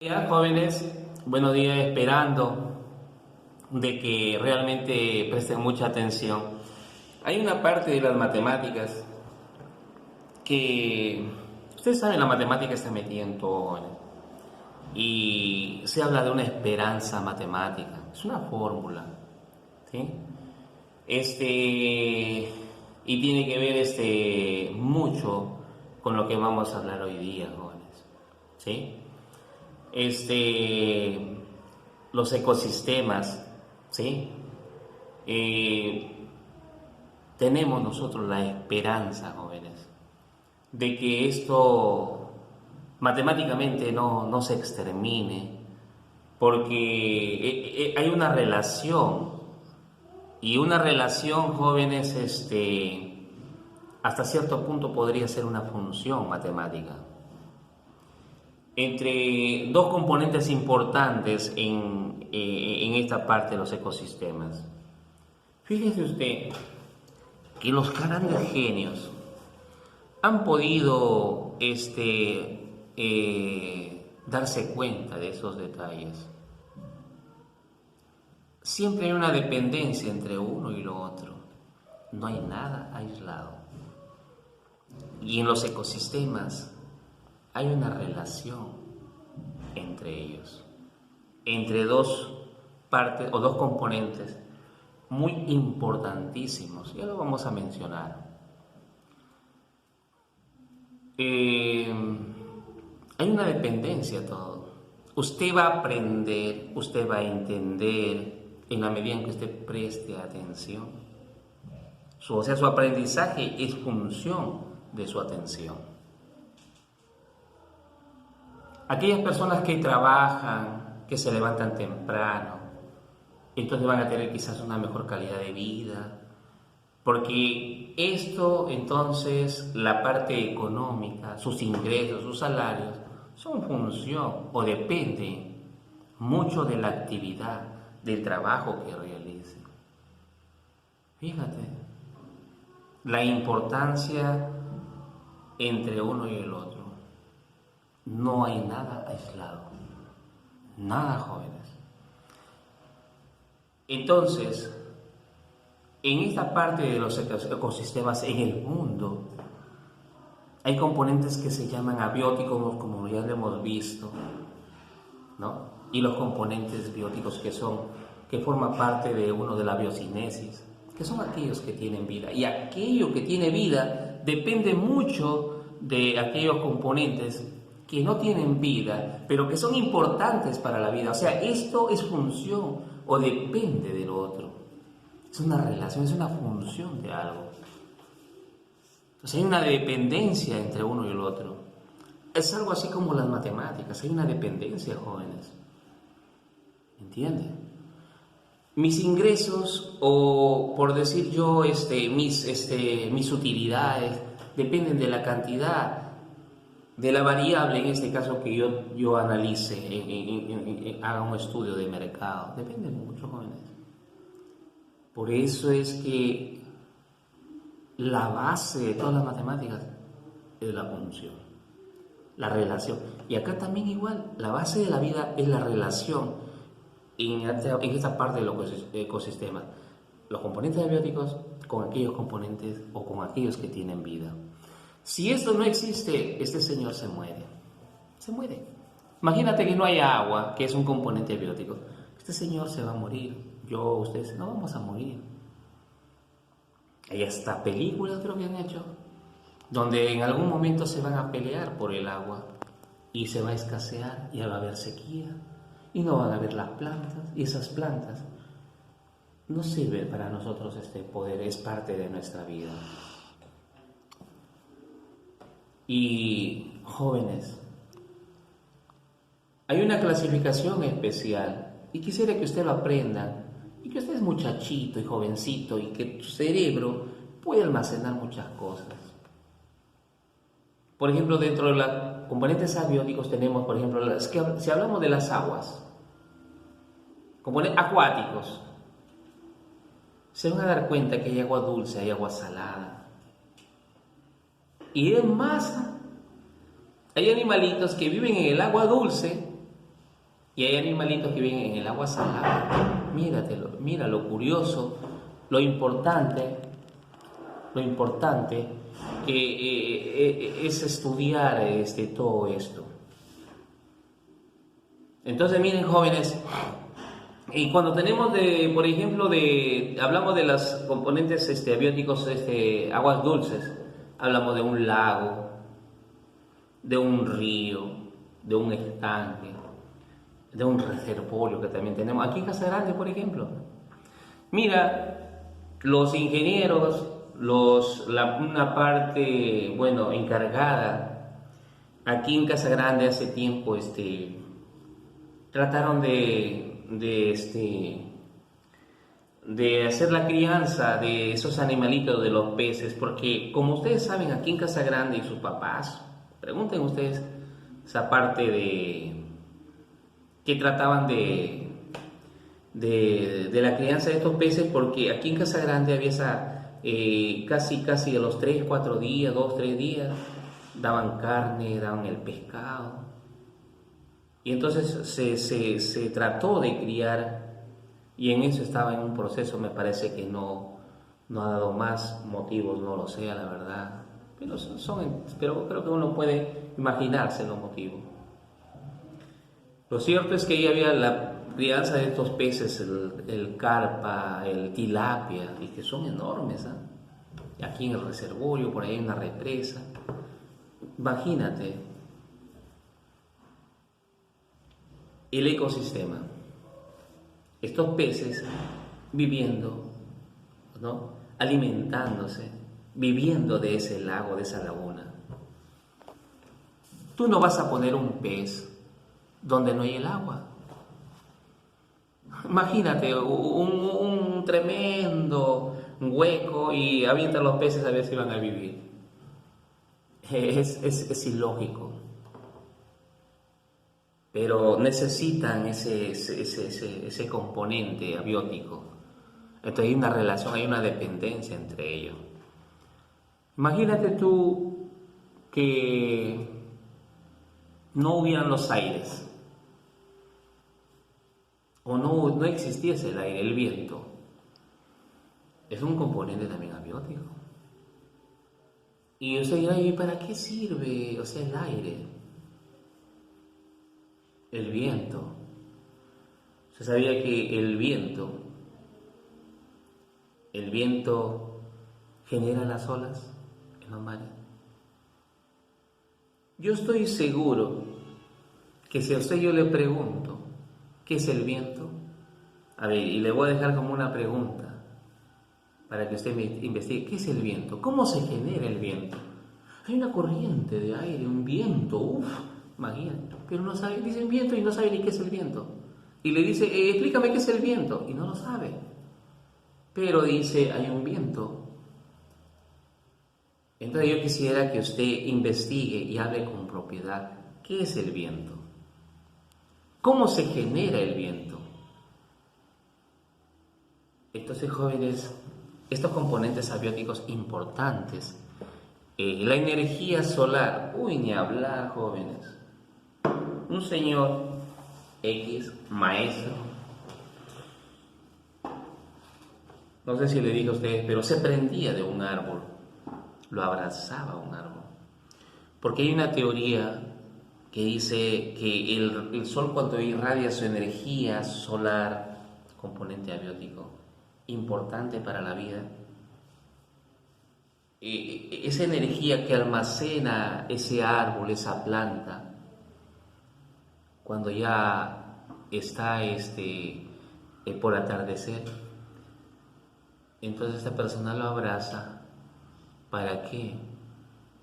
Buenos días, jóvenes, buenos días, esperando de que realmente presten mucha atención. Hay una parte de las matemáticas que ustedes saben, la matemática está metida en todo, jóvenes, y se habla de una esperanza matemática, es una fórmula, ¿sí? Y tiene que ver mucho con lo que vamos a hablar hoy día, jóvenes, ¿sí? este, los ecosistemas, ¿sí? Eh, Tenemos nosotros la esperanza, jóvenes, de que esto matemáticamente no se extermine, porque hay una relación, y una relación, jóvenes, hasta cierto punto podría ser una función matemática entre dos componentes importantes en esta parte de los ecosistemas. Fíjese usted que los grandes genios han podido darse cuenta de esos detalles. Siempre hay una dependencia entre uno y lo otro. No hay nada aislado. Y en los ecosistemas hay una relación entre ellos, entre dos partes o dos componentes muy importantísimos. Ya lo vamos a mencionar. Hay una dependencia a todo. Usted va a aprender, usted va a entender en la medida en que usted preste atención. O sea, su aprendizaje es función de su atención. Aquellas personas que trabajan, que se levantan temprano, entonces van a tener quizás una mejor calidad de vida, porque esto entonces, la parte económica, sus ingresos, sus salarios, son función o dependen mucho de la actividad, del trabajo que realicen. Fíjate, la importancia entre uno y el otro. No hay nada aislado, nada, jóvenes. Entonces, en esta parte de los ecosistemas en el mundo, hay componentes que se llaman abióticos, como ya lo hemos visto, ¿no? Y los componentes bióticos que forman parte de uno de la biocinesis, que son aquellos que tienen vida. Y aquello que tiene vida depende mucho de aquellos componentes que no tienen vida, pero que son importantes para la vida. O sea, esto es función o depende del otro. Es una relación, es una función de algo. Entonces hay una dependencia entre uno y el otro. Es algo así como las matemáticas, hay una dependencia, jóvenes. ¿Entienden? Mis ingresos, o por decir yo, mis utilidades, dependen de la cantidad, de la variable, en este caso que yo analice, haga un estudio de mercado. Depende mucho, jóvenes. Por eso es que la base de todas las matemáticas es la función, la relación. Y acá también igual, la base de la vida es la relación en esta parte de los ecosistemas. Los componentes abióticos con aquellos componentes o con aquellos que tienen vida. Si esto no existe, este señor se muere. Se muere. Imagínate que no hay agua, que es un componente abiótico. Este señor se va a morir. Yo, ustedes, no vamos a morir. Hay hasta películas, creo que han hecho, donde en algún momento se van a pelear por el agua y se va a escasear y va a haber sequía y no van a haber las plantas, y esas plantas no sirven para nosotros. Este poder es parte de nuestra vida. Y jóvenes, hay una clasificación especial y quisiera que usted lo aprenda, y que usted es muchachito y jovencito y que su cerebro puede almacenar muchas cosas. Por ejemplo, dentro de los componentes abióticos tenemos, por ejemplo, si hablamos de las aguas, componentes acuáticos, se van a dar cuenta que hay agua dulce, hay agua salada. Y es más, hay animalitos que viven en el agua dulce Y hay animalitos que viven en el agua salada. Míratelo, mira lo curioso, lo importante que es estudiar todo esto. Entonces, miren, jóvenes, y cuando tenemos por ejemplo, hablamos de las componentes abióticos, aguas dulces, hablamos de un lago, de un río, de un estanque, de un reservorio que también tenemos aquí en Casa Grande, por ejemplo. Mira, los ingenieros, una parte, bueno, encargada aquí en Casa Grande hace tiempo, trataron de hacer la crianza de esos animalitos, de los peces, porque como ustedes saben, aquí en Casa Grande y sus papás, pregunten ustedes esa parte que trataban de la crianza de estos peces, porque aquí en Casa Grande había casi a los 3, 4 días, 2, 3 días, daban carne, daban el pescado. Y entonces se trató de criar, y en eso estaba en un proceso. Me parece que no ha dado más motivos, no lo sé, la verdad. Pero creo que uno puede imaginarse los motivos. Lo cierto es que ahí había la crianza de estos peces, el carpa, el tilapia, y que son enormes, ¿eh? Aquí en el reservorio, por ahí hay una represa. Imagínate el ecosistema, estos peces viviendo, ¿no? Alimentándose, viviendo de ese lago, de esa laguna. Tú no vas a poner un pez donde no hay el agua. Imagínate un tremendo hueco y avienta los peces a ver si van a vivir. Es ilógico. Pero necesitan ese componente abiótico. Entonces hay una relación, hay una dependencia entre ellos. Imagínate tú que no hubieran los aires, o no existiese el aire, el viento. Es un componente también abiótico. Y usted dirá, ¿y para qué sirve, el aire? El viento. ¿Se sabía que el viento genera las olas en los mares? Yo estoy seguro que si a usted yo le pregunto ¿qué es el viento? A ver, y le voy a dejar como una pregunta para que usted me investigue. ¿Qué es el viento? ¿Cómo se genera el viento? Hay una corriente de aire, un viento, imagínate, pero no sabe, dice viento y no sabe ni qué es el viento. Y le dice, explícame qué es el viento, y no lo sabe. Pero dice, hay un viento. Entonces yo quisiera que usted investigue y hable con propiedad. ¿Qué es el viento? ¿Cómo se genera el viento? Entonces, jóvenes, estos componentes abióticos importantes, la energía solar, ni hablar, jóvenes. Un señor X, maestro, no sé si le dije a ustedes, pero se prendía de un árbol, lo abrazaba un árbol, porque hay una teoría que dice que el sol, cuando irradia su energía solar, componente abiótico, importante para la vida, esa energía que almacena ese árbol, esa planta, cuando ya está por atardecer, entonces esta persona lo abraza. ¿Para qué?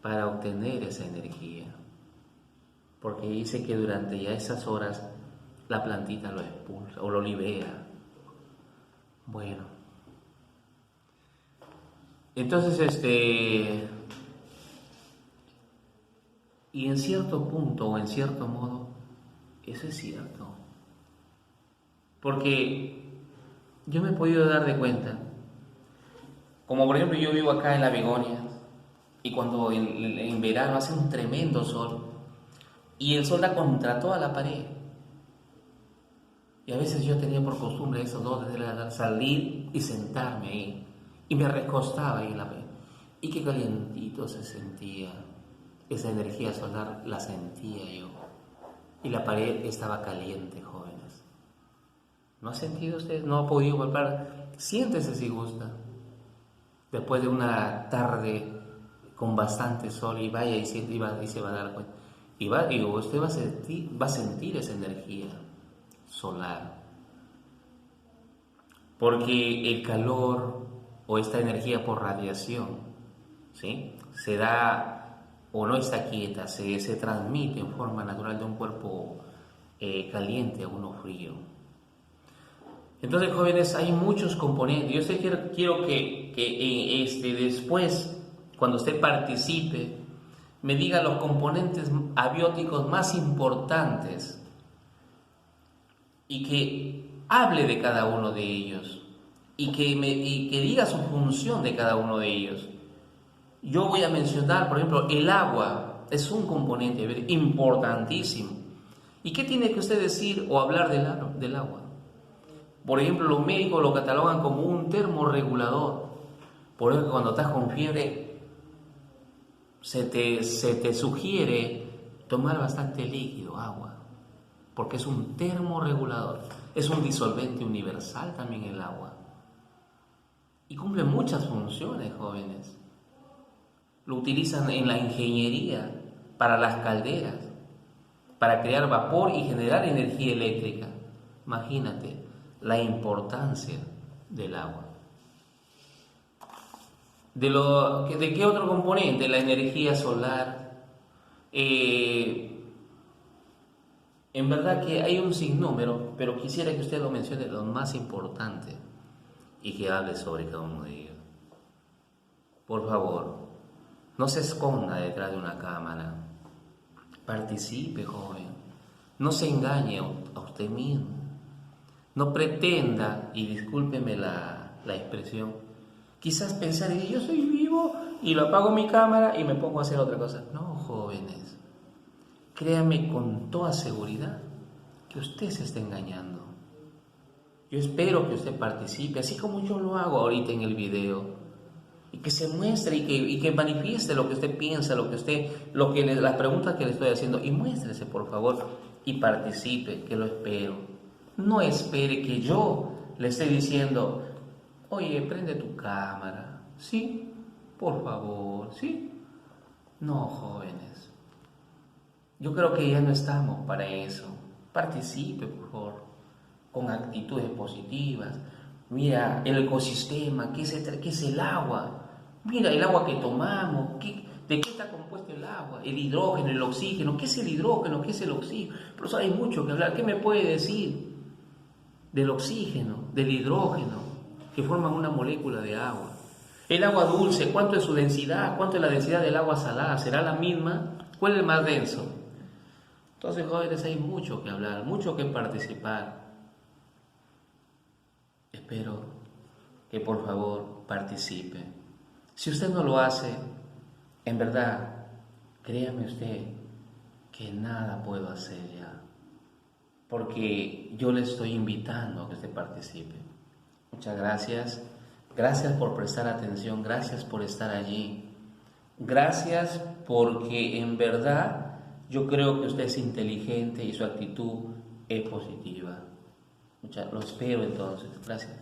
Para obtener esa energía. Porque dice que durante ya esas horas la plantita lo expulsa o lo libera. Bueno, entonces y en cierto punto o en cierto modo eso es cierto, porque yo me he podido dar de cuenta, como por ejemplo yo vivo acá en La Begonia, y cuando en verano hace un tremendo sol y el sol da contra toda la pared, Y a veces yo tenía por costumbre esos 2 de la tarde salir y sentarme ahí. Y me recostaba ahí en la pared. Y qué calientito se sentía. Esa energía solar la sentía yo. Y la pared estaba caliente, jóvenes. ¿No ha sentido usted? ¿No ha podido palpar? Siéntese si gusta. Después de una tarde con bastante sol y vaya y se va a dar cuenta. Y usted va a sentir esa energía solar. Porque el calor o esta energía por radiación, ¿sí?, se da o no está quieta, se transmite en forma natural de un cuerpo caliente a uno frío. Entonces, jóvenes, hay muchos componentes. Yo sé que quiero que después, cuando usted participe, me diga los componentes abióticos más importantes y que hable de cada uno de ellos y que diga su función de cada uno de ellos. Yo voy a mencionar, por ejemplo, el agua es un componente importantísimo. ¿Y qué tiene que usted decir o hablar del agua? Por ejemplo, los médicos lo catalogan como un termorregulador. Por eso cuando estás con fiebre se te sugiere tomar bastante líquido, agua, porque es un termorregulador. Es un disolvente universal también el agua. Y cumple muchas funciones, jóvenes. Lo utilizan en la ingeniería, para las calderas, para crear vapor y generar energía eléctrica. Imagínate la importancia del agua. ¿De qué otro componente? La energía solar. En verdad que hay un sinnúmero, pero quisiera que usted lo mencione lo más importante y que hable sobre cada uno de ellos. Por favor, no se esconda detrás de una cámara. Participe, joven. No se engañe a usted mismo. No pretenda, y discúlpeme la expresión, quizás pensar que yo soy vivo y lo apago mi cámara y me pongo a hacer otra cosa. No, jóvenes, créame con toda seguridad que usted se está engañando. Yo espero que usted participe, así como yo lo hago ahorita en el video, y que se muestre y que manifieste lo que usted piensa, las preguntas que le estoy haciendo, y muéstrese, por favor, y participe, que lo espero. No espere que yo le esté diciendo, oye, prende tu cámara, ¿sí? Por favor, ¿sí? No, jóvenes. Yo creo que ya no estamos para eso. Participe, por favor, con actitudes positivas. Mira, el ecosistema, ¿qué es el agua? Mira, el agua que tomamos, ¿de qué está compuesto el agua? El hidrógeno, el oxígeno, ¿qué es el hidrógeno? ¿Qué es el oxígeno? Pero eso hay mucho que hablar. ¿Qué me puede decir del oxígeno, del hidrógeno, que forman una molécula de agua? El agua dulce, ¿cuánto es su densidad? ¿Cuánto es la densidad del agua salada? ¿Será la misma? ¿Cuál es el más denso? Entonces, jóvenes, hay mucho que hablar, mucho que participar. Espero que por favor participe. Si usted no lo hace, en verdad, créame usted que nada puedo hacer ya, porque yo le estoy invitando a que usted participe. Muchas gracias. Gracias por prestar atención, gracias por estar allí. Gracias porque en verdad yo creo que usted es inteligente y su actitud es positiva. Lo espero entonces. Gracias.